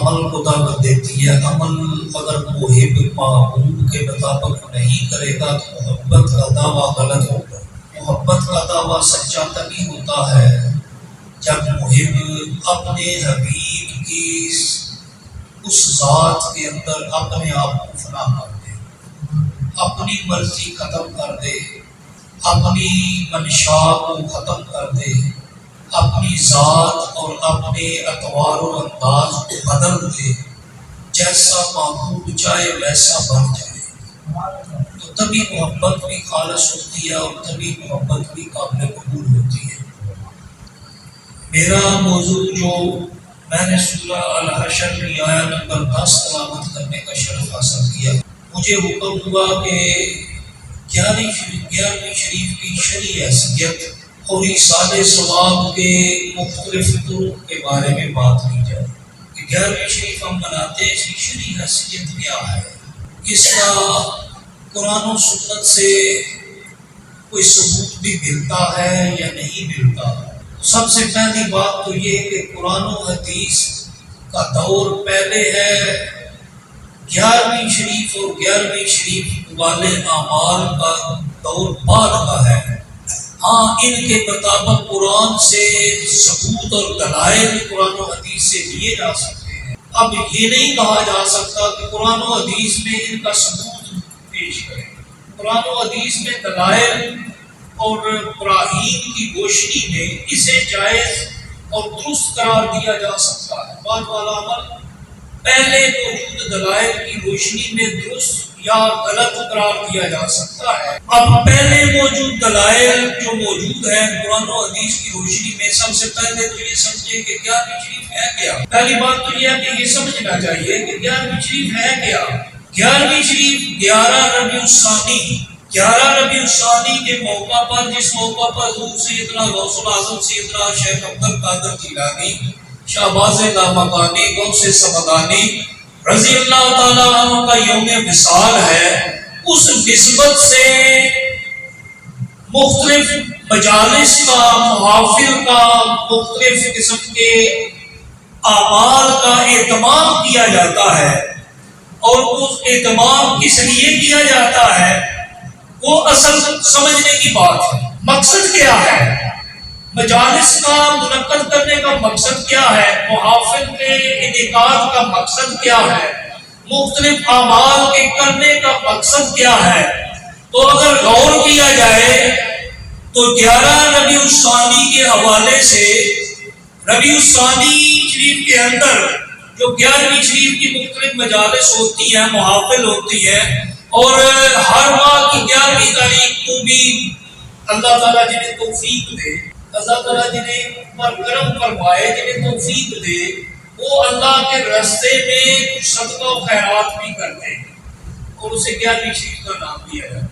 عمل کو دعوت دیتی ہے۔ عمل اگر محب محبوب کے مطابق نہیں کرے گا تو محبت کا دعویٰ غلط ہوگا۔ محبت کا دعویٰ سچا تبھی ہوتا ہے جب محب اپنے حبیب کی اس ذات کے اندر اپنے آپ کو فنا کر دے، اپنی مرضی ختم کر دے، اپنی منشا کو ختم کر دے، اپنی ذات اور اپنے اطوار و انداز کو بدل دے، جیسا محبوب چاہے ویسا بن جائے، تو تبھی محبت بھی خالص ہوتی ہے اور تبھی محبت بھی قابل قبول ہوتی ہے۔ میرا موضوع جو میں نے سورہ الحشر کی آیت نمبر 10 تلاوت کرنے کا شرف حاصل کیا، مجھے حکم ہوا کہ 11ویں شریف کی شرعی حیثیت اور ایصال ثواب کے مختلف طرق کے بارے میں بات کی جائے کہ 11ویں شریف ہم مناتے ہیں، اس کی شرعی حیثیت کیا ہے، اس کا قرآن و سنت سے کوئی ثبوت بھی ملتا ہے یا نہیں ملتا۔ سب سے پہلی بات تو یہ کہ قرآن و حدیث کا دور پہلے ہے، 11ویں شریف اور 11ویں شریف والے اعمال کا دور بعد کا ہے۔ ہاں، ان کے مطابق قرآن سے ثبوت اور دلائل قرآن و حدیث سے لیے جا سکتے ہیں۔ اب یہ نہیں کہا جا سکتا کہ قرآن و حدیث میں ان کا ثبوت پیش کریں۔ قرآن و حدیث میں دلائل اور براہین کی روشنی میں اسے جائز اور درست قرار دیا جا سکتا ہے۔ بعد والا عمل پہلے موجود دلائل کی روشنی میں درست یا غلط قرار دیا جا سکتا ہے۔ اب پہلے موجود دلائل جو موجود ہیں قرآن و حدیث کی روشنی میں، سب سے پہلے تو یہ سمجھے کہ 11ویں شریف ہے کیا۔ پہلی بات تو یہ ہے کہ یہ سمجھنا چاہیے کہ 11ویں شریف ہے کیا۔ 11ویں شریف 11 ربیع الثانی کے موقع پر، جس موقع پر حضور سیدنا غوث الاعظم سیدنا شیخ عبد القادر جیلانی شہباز لامکانی غوث سمدانی رضی اللہ تعالیٰ عنہ کا یوم وصال ہے، اس نسبت سے مختلف مجالس کا، محافل کا، مختلف قسم کے اعمال کا اہتمام کیا جاتا ہے، اور اس اہتمام کس لیے کیا جاتا ہے وہ اصل سمجھنے کی بات ہے۔ مقصد کیا ہے مجالس کا منعقد کرنے کا؟ مقصد کیا ہے محافل کے انعقاد کا؟ مقصد کیا ہے مختلف اعمال کے کرنے کا؟ مقصد کیا ہے؟ تو اگر غور کیا جائے تو 11 ربیع الثانی کے حوالے سے ربیع الثانی شریف کے اندر جو 11ویں شریف کی مختلف مجالس ہوتی ہیں، محافل ہوتی ہیں، اور ہر ماہ کی 11ویں تاریخ کو بھی اللہ تعالیٰ جنہیں توفیق دے، اللہ تعالیٰ جنہیں پر کرم فرمائے، جنہیں توفیق دے، وہ اللہ کے راستے میں کچھ صدقہ و خیرات بھی کرتے ہیں اور اسے 11ویں شریف کا نام دیا جاتا ہے۔